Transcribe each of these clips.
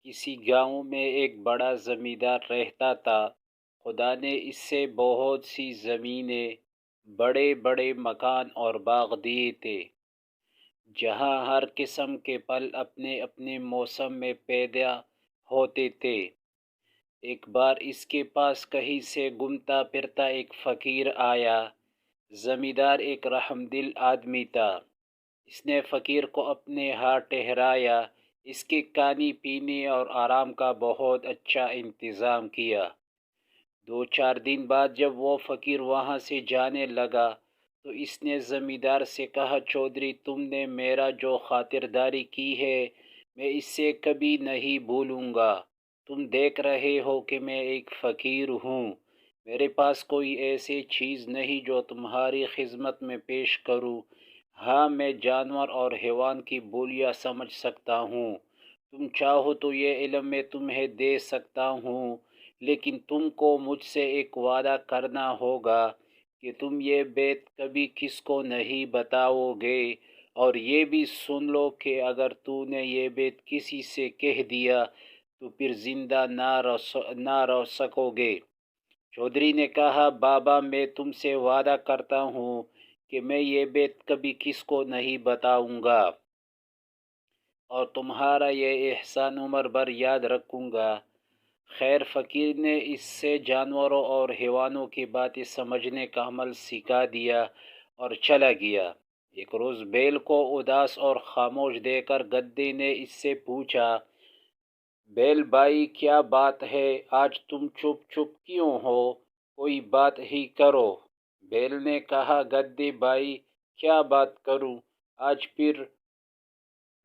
کسی گاؤں میں ایک بڑا زمیندار رہتا تھا۔ خدا نے اس سے بہت سی زمینیں، بڑے بڑے مکان اور باغ دیے تھے، جہاں ہر قسم کے پھل اپنے اپنے موسم میں پیدا ہوتے تھے۔ ایک بار اس کے پاس کہیں سے گھومتا پھرتا ایک فقیر آیا۔ زمیندار ایک رحم دل آدمی تھا۔ اس نے فقیر کو اپنے ہاں ٹھہرایا، اس کے کھانے پینے اور آرام کا بہت اچھا انتظام کیا۔ 2-4 دن بعد جب وہ فقیر وہاں سے جانے لگا تو اس نے زمیندار سے کہا، چودھری، تم نے میرا جو خاطرداری کی ہے میں اس سے کبھی نہیں بھولوں گا۔ تم دیکھ رہے ہو کہ میں ایک فقیر ہوں، میرے پاس کوئی ایسی چیز نہیں جو تمہاری خدمت میں پیش کروں۔ ہاں، میں جانور اور حیوان کی بولیاں سمجھ سکتا ہوں، تم چاہو تو یہ علم میں تمہیں دے سکتا ہوں، لیکن تم کو مجھ سے ایک وعدہ کرنا ہوگا کہ تم یہ بات کبھی کسی کو نہیں بتاؤ گے، اور یہ بھی سن لو کہ اگر تو نے یہ بات کسی سے کہہ دیا تو پھر زندہ نہ رہ سکو گے۔ چودھری نے کہا، بابا، میں تم سے وعدہ کرتا ہوں کہ میں یہ بات کبھی کسی کو نہیں بتاؤں گا، اور تمہارا یہ احسان عمر بھر یاد رکھوں گا۔ خیر، فقیر نے اس سے جانوروں اور حیوانوں کی باتیں سمجھنے کا عمل سکھا دیا اور چلا گیا۔ ایک روز بیل کو اداس اور خاموش دیکھ کر گدھے نے اس سے پوچھا، بیل بھائی، کیا بات ہے؟ آج تم چپ چپ کیوں ہو؟ کوئی بات ہی کرو۔ بیل نے کہا، گدھے بھائی، کیا بات کروں؟ آج پھر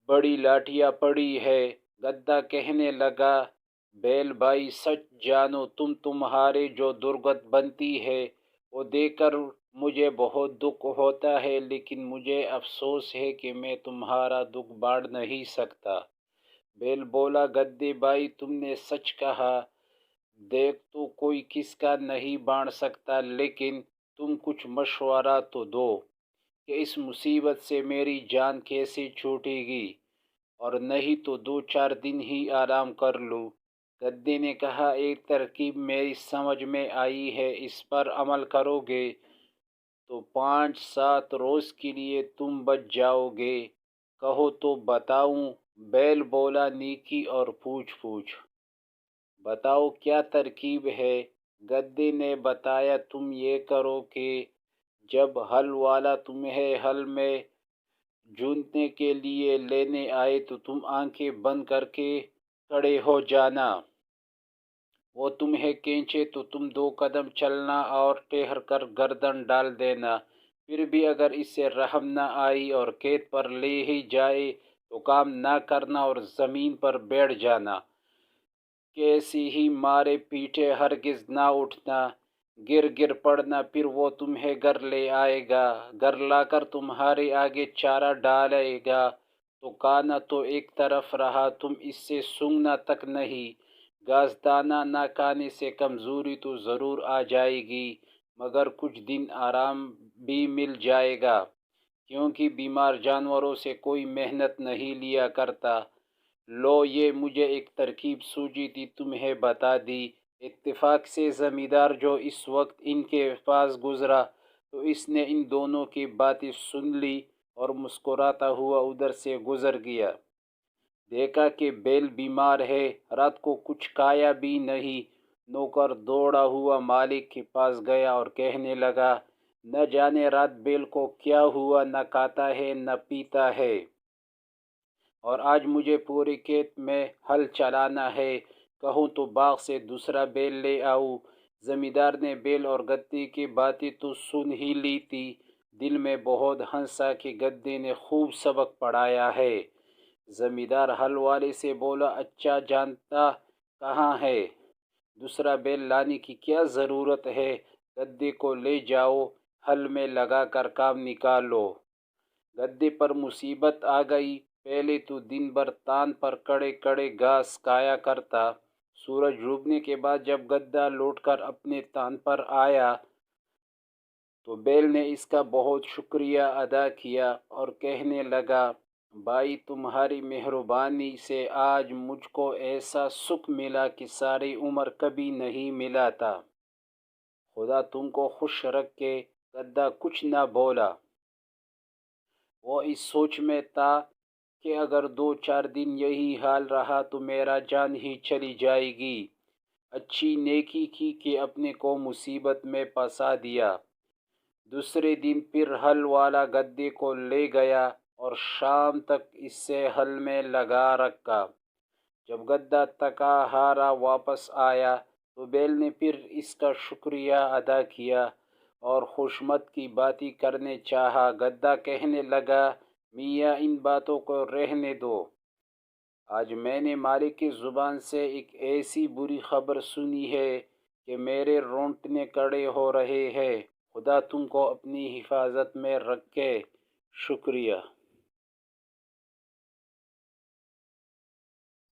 بڑی لاٹیاں پڑی ہے۔ گدھا کہنے لگا، بیل بھائی، سچ جانو، تمہارے جو درگت بنتی ہے وہ دیکھ کر مجھے بہت دکھ ہوتا ہے، لیکن مجھے افسوس ہے کہ میں تمہارا دکھ بانٹ نہیں سکتا۔ بیل بولا، گدھے بھائی، تم نے سچ کہا، دیکھ تو کوئی کس کا نہیں بانٹ سکتا، لیکن تم کچھ مشورہ تو دو کہ اس مصیبت سے میری جان کیسے چھوٹے گی، اور نہیں تو 2-4 دن ہی آرام کر لوں۔ گدھے نے کہا، ایک ترکیب میری سمجھ میں آئی ہے، اس پر عمل کرو گے تو 5-7 روز کے لیے تم بچ جاؤ گے۔ کہو تو بتاؤں؟ بیل بولا، نیکی اور پوچھ پوچھ۔ بتاؤ کیا ترکیب ہے؟ گدھے نے بتایا، تم یہ کرو کہ جب ہل والا تمہیں ہل میں جوتنے کے لیے لینے آئے تو تم آنکھیں بند کر کے کھڑے ہو جانا۔ وہ تمہیں کھینچے تو تم 2 قدم چلنا اور ٹھہر کر گردن ڈال دینا۔ پھر بھی اگر اس سے رحم نہ آئی اور قید پر لے ہی جائے تو کام نہ کرنا اور زمین پر بیٹھ جانا۔ کیسی ہی مارے پیٹے ہرگز نہ اٹھنا، گر پڑنا، پھر وہ تمہیں گھر لے آئے گا، گھر لا کر تمہارے آگے چارہ ڈالے گا تو کھانا تو ایک طرف رہا، تم اس سے سونگھنا تک نہیں۔ گھاس دانہ نہ کھانے سے کمزوری تو ضرور آ جائے گی، مگر کچھ دن آرام بھی مل جائے گا، کیونکہ بیمار جانوروں سے کوئی محنت نہیں لیا کرتا۔ لو، یہ مجھے ایک ترکیب سوجی تھی، تمہیں بتا دی۔ اتفاق سے زمیندار جو اس وقت ان کے پاس گزرا تو اس نے ان دونوں کی باتیں سن لی اور مسکراتا ہوا ادھر سے گزر گیا۔ دیکھا کہ بیل بیمار ہے، رات کو کچھ کھایا بھی نہیں۔ نوکر دوڑا ہوا مالک کے پاس گیا اور کہنے لگا، نہ جانے رات بیل کو کیا ہوا، نہ کھاتا ہے نہ پیتا ہے، اور آج مجھے پورے کھیت میں ہل چلانا ہے، کہوں تو باغ سے دوسرا بیل لے آؤں۔ زمیندار نے بیل اور گدھے کی باتیں تو سن ہی لی تھی، دل میں بہت ہنسا کہ گدھے نے خوب سبق پڑھایا ہے۔ زمیندار ہل والے سے بولا، اچھا جانتا کہاں ہے؟ دوسرا بیل لانے کی کیا ضرورت ہے، گدھے کو لے جاؤ، ہل میں لگا کر کام نکالو۔ گدھے پر مصیبت آ گئی۔ پہلے تو دن بھر تان پر کڑے کڑے گھاس کھایا کرتا۔ سورج ڈوبنے کے بعد جب گدھا لوٹ کر اپنے تان پر آیا تو بیل نے اس کا بہت شکریہ ادا کیا اور کہنے لگا، بھائی تمہاری مہربانی سے آج مجھ کو ایسا سکھ ملا کہ ساری عمر کبھی نہیں ملا تھا۔ خدا تم کو خوش رکھے۔ گدھا کچھ نہ بولا۔ وہ اس سوچ میں تھا کہ اگر 2 4 دن یہی حال رہا تو میرا جان ہی چلی جائے گی۔ اچھی نیکی کی کہ اپنے کو مصیبت میں پھنسا دیا۔ دوسرے دن پھر ہل والا گدھے کو لے گیا اور شام تک اس سے ہل میں لگا رکھا۔ جب گدھا تھکا ہارا واپس آیا تو بیل نے پھر اس کا شکریہ ادا کیا اور خوشمت کی باتیں کرنے چاہا۔ گدھا کہنے لگا، میاں ان باتوں کو رہنے دو۔ آج میں نے مالک کی زبان سے ایک ایسی بری خبر سنی ہے کہ میرے رونگٹے کھڑے ہو رہے ہیں۔ خدا تم کو اپنی حفاظت میں رکھے۔ شکریہ۔